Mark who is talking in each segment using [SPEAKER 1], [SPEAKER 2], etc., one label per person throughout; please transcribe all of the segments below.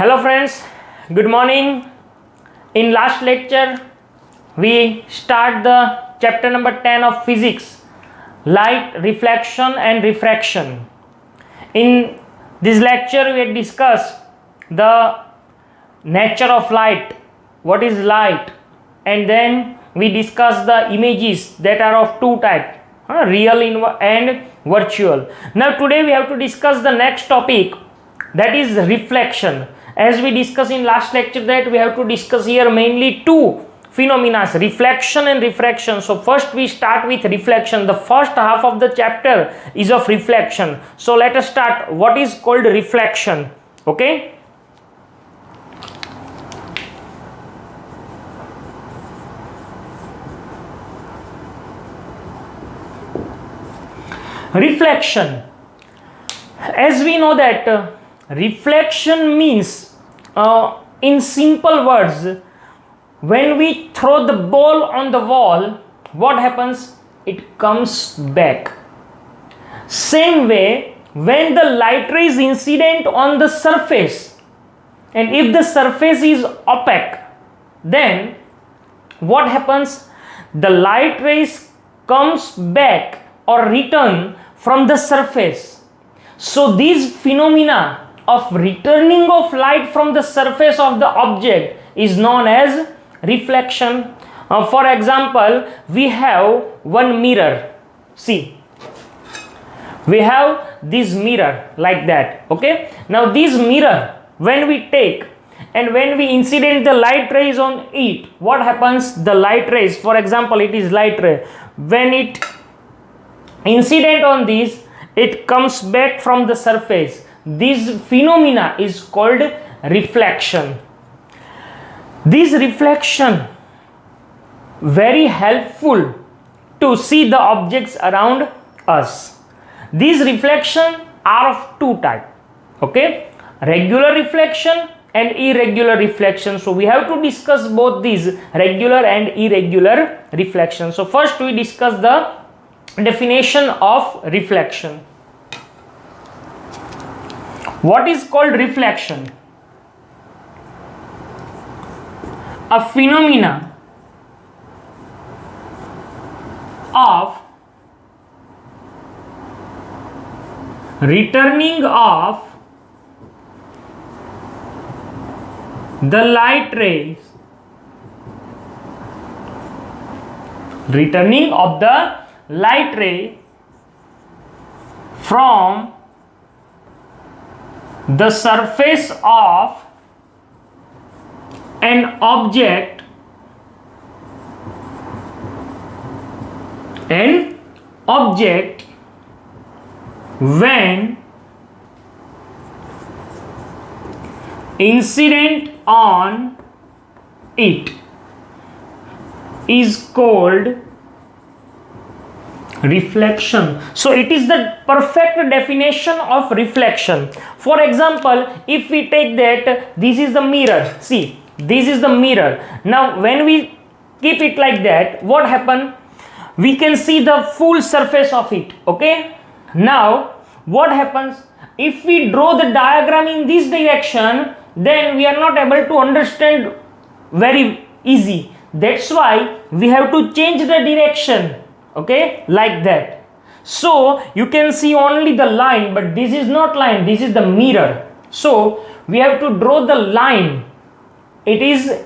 [SPEAKER 1] Hello friends, good morning. In last lecture we start the chapter number 10 of physics, light, reflection and refraction. In this lecture we had discussed the nature of light, what is light, and then we discussed the images that are of two types, real and virtual. Now today we have to discuss the next topic, that is reflection. As we discussed in last lecture that we have to discuss here mainly two phenomena, reflection and refraction. So first we start with reflection. The first half of the chapter is of reflection. So let us start. What is called reflection? Okay. Reflection. As we know that reflection means, in simple words, when we throw the ball on the wall, what happens? It comes back. Same way, when the light ray is incident on the surface, and if the surface is opaque, then what happens? The light rays comes back or return from the surface. So these phenomena of returning of light from the surface of the object is known as reflection. For example, we have one mirror. See, we have this mirror like that. Okay. Now this mirror, when we take and when we incident the light rays on it, what happens? The light rays, for example, it is light ray. When it incident on this, it comes back from the surface. This phenomena is called reflection. This reflection very helpful to see the objects around us. These reflections are of two types. Okay, regular reflection and irregular reflection. So we have to discuss both these regular and irregular reflection. So first we discuss the definition of reflection. What is called reflection? A phenomena of returning of the light rays, returning of the light ray from the surface of an object when incident on it is called reflection. So it is the perfect definition of reflection. For example, if we take that this is the mirror, see, this is the mirror. Now when we keep it like that, what happen? We can see the full surface of it. Okay. Now what happens? If we draw the diagram in this direction, then we are not able to understand very easy. That's why we have to change the direction. Okay, like that. So you can see only the line, but this is not line, this is the mirror. So we have to draw the line. It is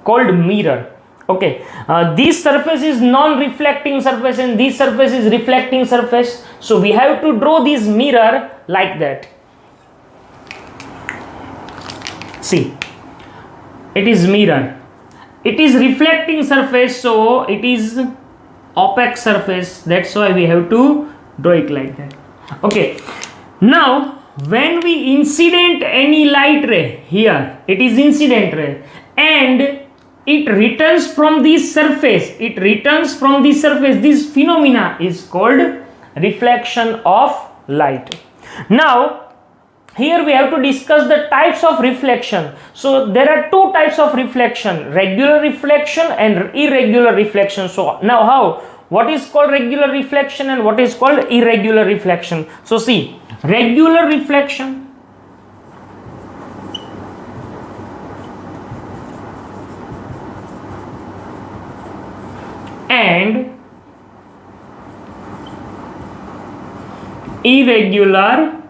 [SPEAKER 1] called mirror. Okay, this surface is non-reflecting surface and this surface is reflecting surface. So we have to draw this mirror like that. See, it is mirror. It is reflecting surface, so it is opaque surface. That's why we have to draw it like that. Okay. Now when we incident any light ray here, it is incident ray, and it returns from this surface. It returns from this surface. This phenomena is called reflection of light. Now here we have to discuss the types of reflection. So there are two types of reflection, regular reflection and irregular reflection. So now how? What is called regular reflection and what is called irregular reflection? So see, regular reflection and irregular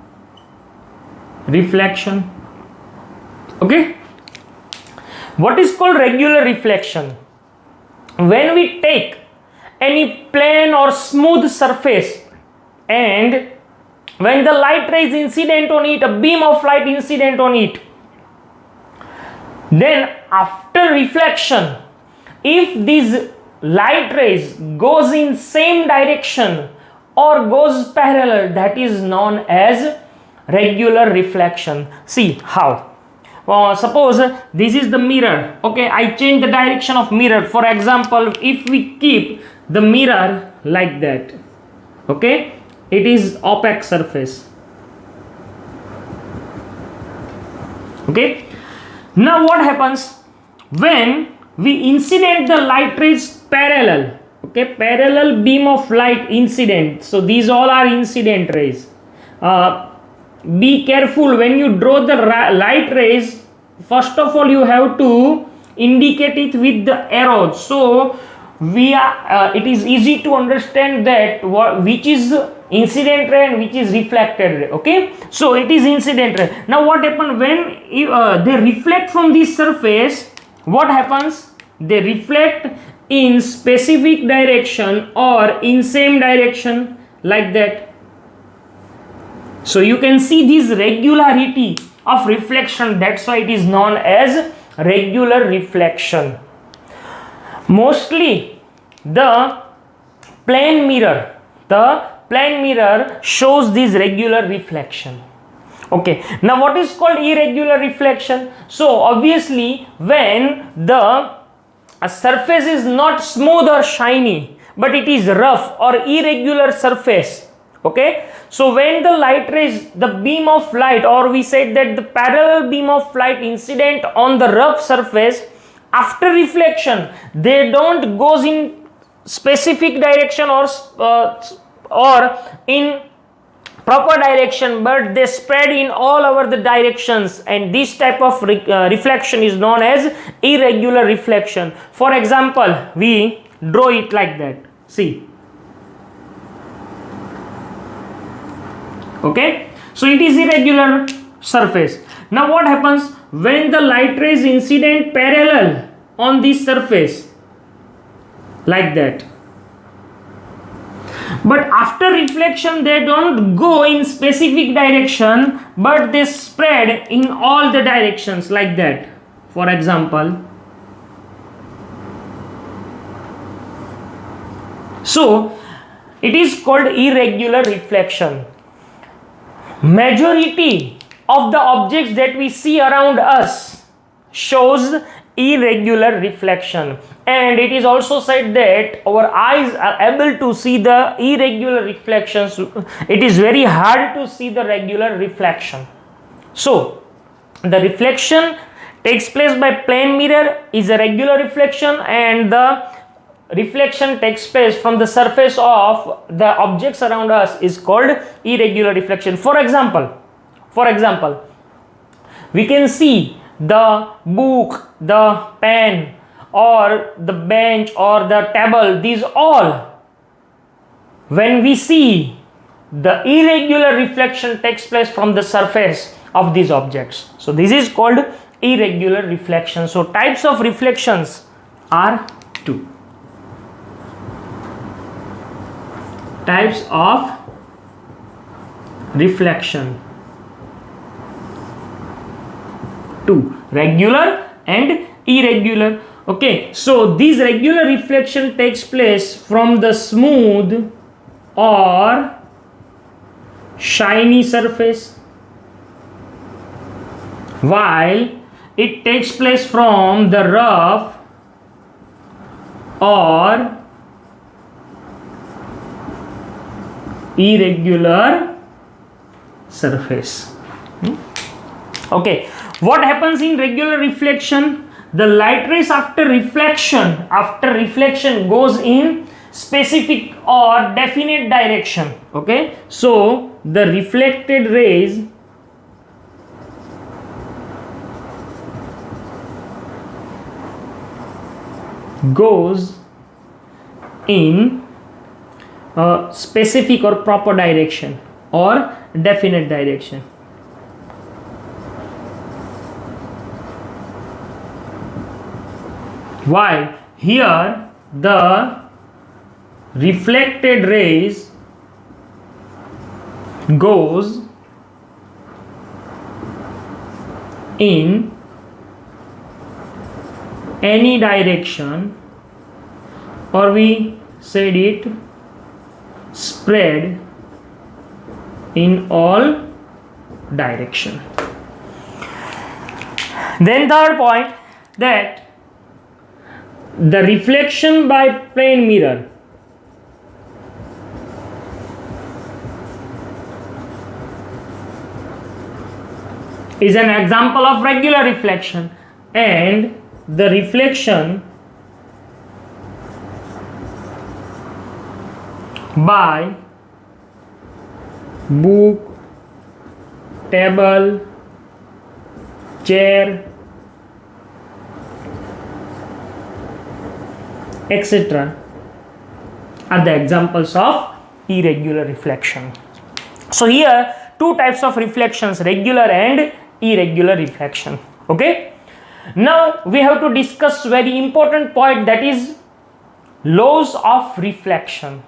[SPEAKER 1] reflection. Okay, what is called regular reflection? When we take any plane or smooth surface, and when the light rays incident on it, a beam of light incident on it, then after reflection, if these light rays goes in same direction or goes parallel, that is known as regular reflection. See how. Suppose this is the mirror. Okay, I change the direction of mirror. For example, if we keep the mirror like that, okay, it is opaque surface. Okay, now what happens when we incident the light rays parallel? Okay, parallel beam of light incident. So these all are incident rays. Be careful when you draw the light rays. First of all, you have to indicate it with the arrows. So it is easy to understand that which is incident ray and which is reflected ray. Okay, so it is incident ray. Now what happens when they reflect from this surface? What happens? They reflect in specific direction or in same direction, like that. So you can see this regularity of reflection. That's why it is known as regular reflection. Mostly the plane mirror shows this regular reflection. Okay, now what is called irregular reflection? So obviously when the surface is not smooth or shiny, but it is rough or irregular surface. Okay, so when the light rays, the beam of light, or we said that the parallel beam of light incident on the rough surface, after reflection they don't goes in specific direction or in proper direction, but they spread in all over the directions, and this type of reflection is known as irregular reflection. For example, we draw it like that. See. Okay, so it is irregular surface. Now what happens when the light rays incident parallel on this surface, like that, but after reflection they don't go in specific direction, but they spread in all the directions, like that. For example, so it is called irregular reflection. Majority of the objects that we see around us shows irregular reflection, and it is also said that our eyes are able to see the irregular reflections. It is very hard to see the regular reflection. So the reflection takes place by plane mirror is a regular reflection, and the reflection takes place from the surface of the objects around us is called irregular reflection. For example, we can see the book, the pen, or the bench, or the table. These all, when we see, the irregular reflection takes place from the surface of these objects. So this is called irregular reflection. So types of reflections are two. Types of reflection: two, regular and irregular. Okay, so this regular reflection takes place from the smooth or shiny surface, while it takes place from the rough or irregular surface. Okay, what happens in regular reflection? The light rays after reflection goes in specific or definite direction. Okay, so the reflected rays goes in a specific or proper direction or definite direction. While here the reflected rays goes in any direction, or we said it spread in all direction. Then third point, that the reflection by plane mirror is an example of regular reflection, and the reflection by book, table, chair, etc. are the examples of irregular reflection. So here two types of reflections, regular and irregular reflection. Okay, now we have to discuss very important point, that is laws of reflection,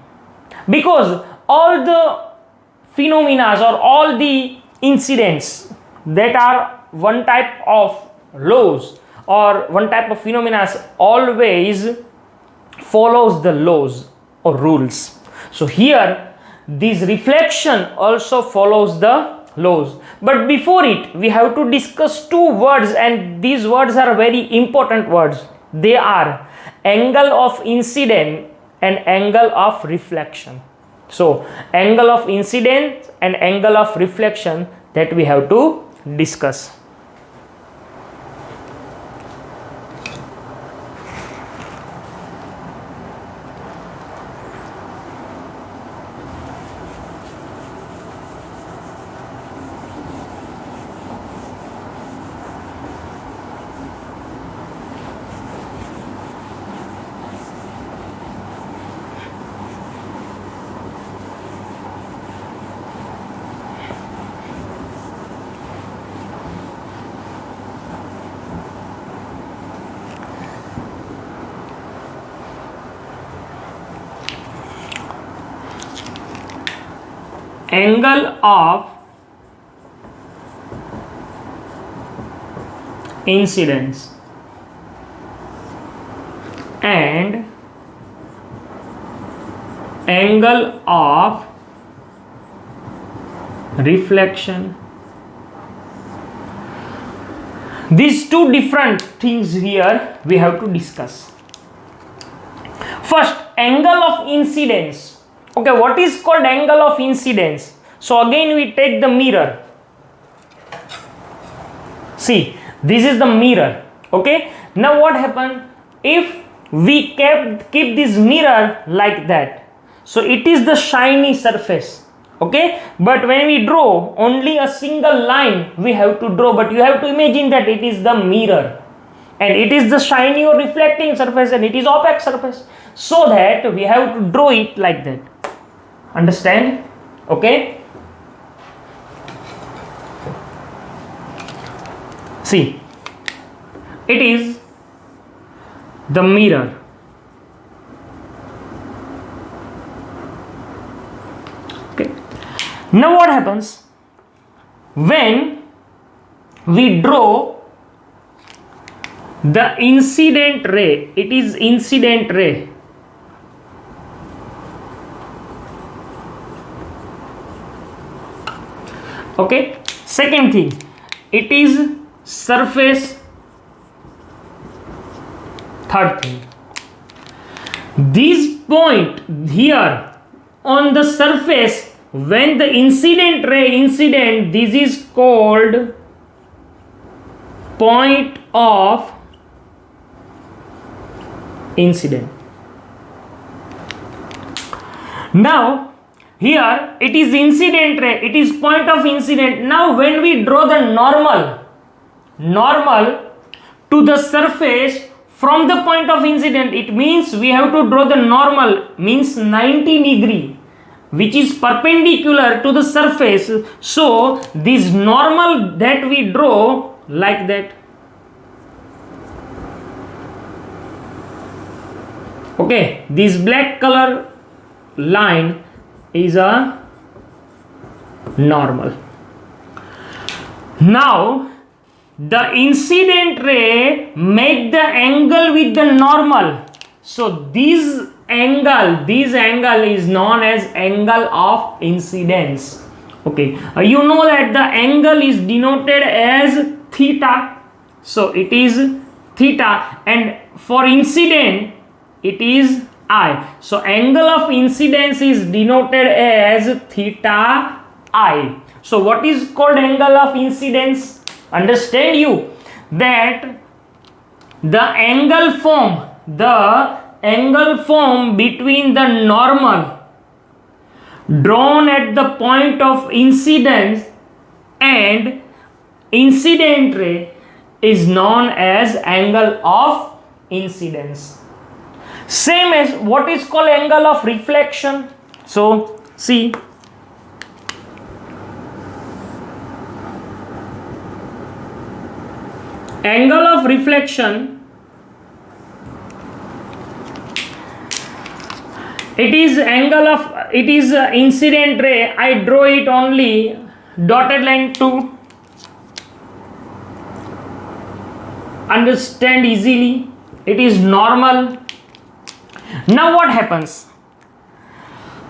[SPEAKER 1] because all the phenomena or all the incidents that are one type of laws or one type of phenomena always follows the laws or rules. So here this reflection also follows the laws. But before it, we have to discuss two words, and these words are very important words. They are angle of incidence and angle of reflection. So angle of incidence and angle of reflection, that we have to discuss. Angle of incidence and angle of reflection. These two different things here we have to discuss. First, angle of incidence. Okay, what is called angle of incidence? So again we take the mirror. See, this is the mirror. Okay, now what happened if we keep this mirror like that? So it is the shiny surface. Okay, but when we draw only a single line we have to draw, but you have to imagine that it is the mirror and it is the shiny or reflecting surface and it is opaque surface, so that we have to draw it like that. Understand? Okay, see, it is the mirror. Okay, now what happens when we draw the incident ray? It is incident ray. Okay, second thing, it is surface. Third thing, this point here on the surface, when the incident ray this is called point of incident. Now here it is incident ray, it is point of incident. Now when we draw the normal to the surface from the point of incident, it means we have to draw the normal, means 90 degree, which is perpendicular to the surface. So this normal that we draw like that. Okay, this black color line is a normal. Now the incident ray make the angle with the normal. So this angle is known as angle of incidence. Okay, you know that the angle is denoted as theta. So it is theta, and for incident it is I. So angle of incidence is denoted as theta I. So what is called angle of incidence? Understand you that the angle form between the normal drawn at the point of incidence and incident ray is known as angle of incidence. Same as what is called angle of reflection. So see, angle of reflection, it is incident ray. I draw it only dotted line to understand easily. It is normal. Now what happens?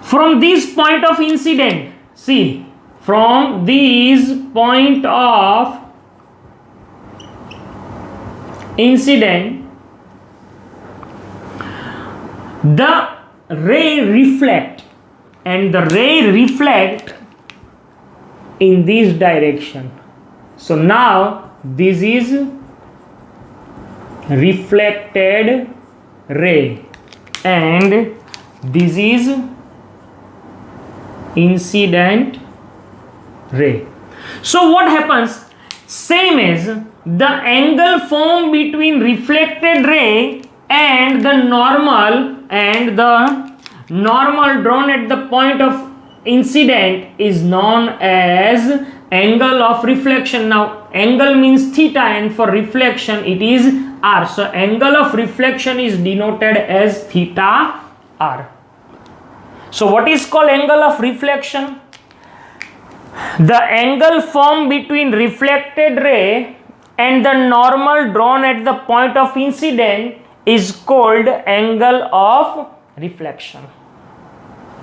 [SPEAKER 1] From this point of incident, see, from this point of incident, the ray reflect, and the ray reflect in this direction. So now this is reflected ray and this is incident ray. So what happens? Same as the angle formed between reflected ray and the normal drawn at the point of incident is known as angle of reflection. Now angle means theta, and for reflection it is r. So angle of reflection is denoted as theta r. So what is called angle of reflection? The angle formed between reflected ray and the normal drawn at the point of incident is called angle of reflection.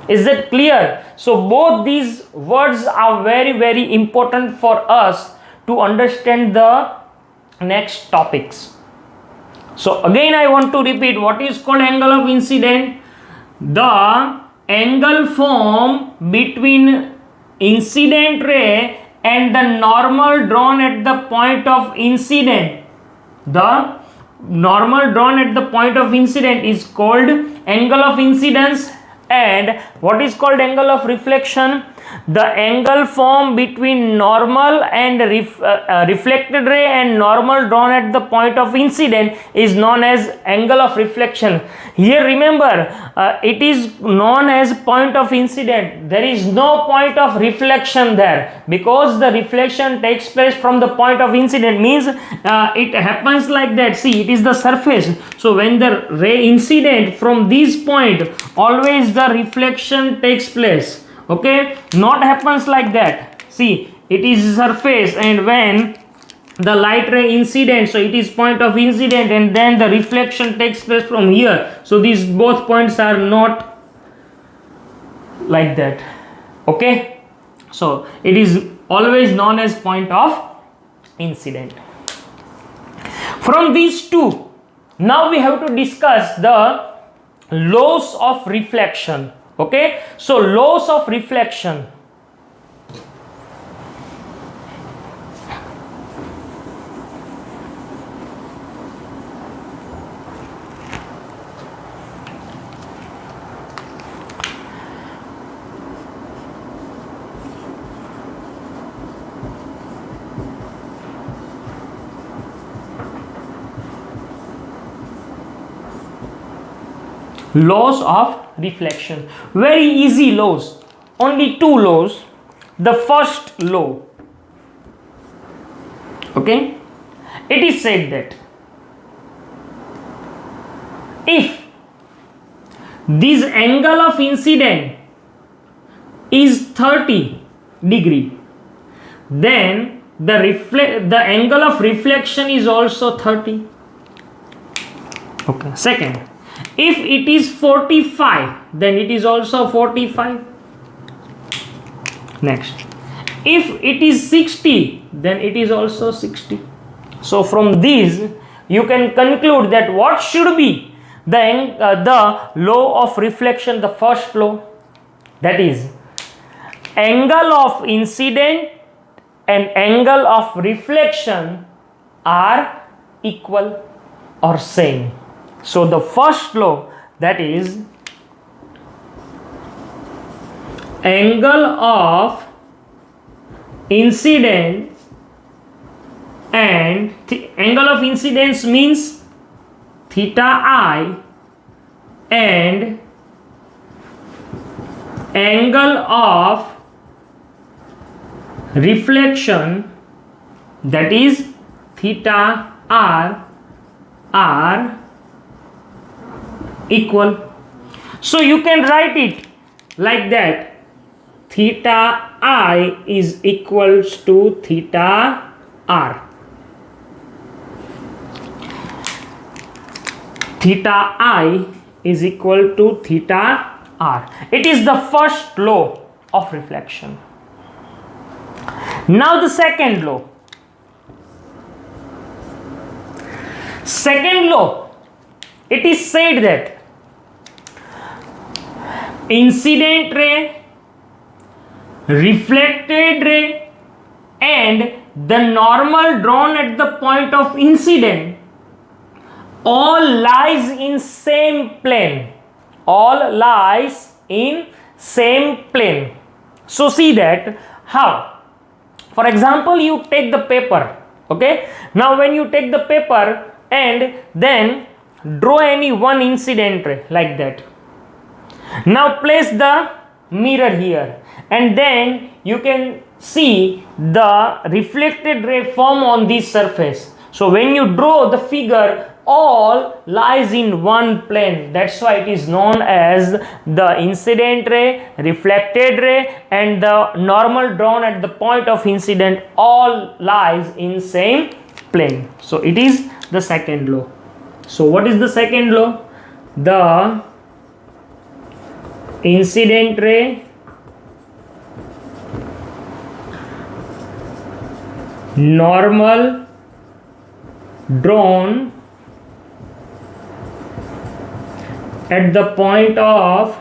[SPEAKER 1] Is that clear? So both these words are very, very important for us to understand the next topics. So again I want to repeat, what is called angle of incident? The angle formed between incident ray and the normal drawn at the point of incident. The normal drawn at the point of incident is called angle of incidence. And what is called angle of reflection? The angle formed between normal and reflected ray and normal drawn at the point of incident is known as angle of reflection. Here remember, it is known as point of incident. There is no point of reflection there, because the reflection takes place from the point of incident, means it happens like that. See, it is the surface. So when the ray incident from this point, always the reflection takes place. Okay, not happens like that. See, it is surface, and when the light ray incident, so it is point of incident, and then the reflection takes place from here. So these both points are not like that. Okay, so it is always known as point of incident. From these two, now we have to discuss the laws of reflection. Okay, so laws of reflection. Laws of reflection. Very easy laws. Only two laws. The first law. Okay. It is said that if this angle of incident is 30 degree, then the angle of reflection is also 30. Okay. Second, if it is 45, then it is also 45. Next, if it is 60, then it is also 60. So from these you can conclude that what should be the law of reflection, the first law, that is angle of incident and angle of reflection are equal or same. So the first law, that is angle of incident and angle of incidence means theta I, and angle of reflection, that is theta R, are equal. So you can write it like that: theta I is equals to theta R. Theta I is equal to theta R. It is the first law of reflection. Now the second law. Second law, it is said that incident ray, reflected ray, and the normal drawn at the point of incident all lies in same plane. All lies in same plane. So see that how. For example, you take the paper. Okay. Now when you take the paper and then draw any one incident ray like that. Now place the mirror here, and then you can see the reflected ray form on this surface. So when you draw the figure, all lies in one plane. That's why it is known as the incident ray, reflected ray, and the normal drawn at the point of incident all lies in same plane. So it is the second law. So what is the second law? The incident ray, normal drawn at the point of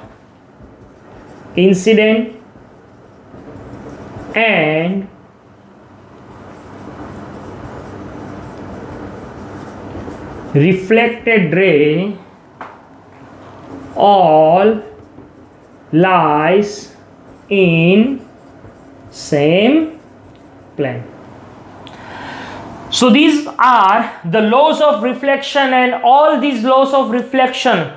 [SPEAKER 1] incident and reflected ray all lies in same plane. So these are the laws of reflection, and all these laws of reflection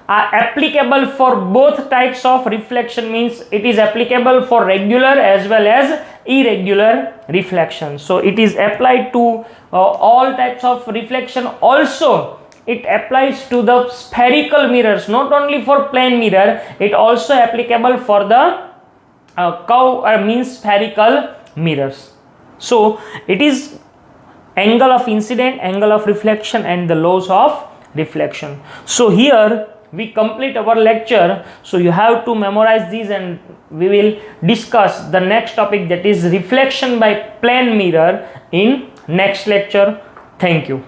[SPEAKER 1] are applicable for both types of reflection. Means it is applicable for regular as well as irregular reflection. So it is applied to all types of reflection. Also it applies to the spherical mirrors, not only for plane mirror, it also applicable for the curve means spherical mirrors. So it is angle of incident, angle of reflection, and the laws of reflection. So here we complete our lecture. So you have to memorize these, and we will discuss the next topic, that is reflection by plane mirror, in next lecture. Thank you.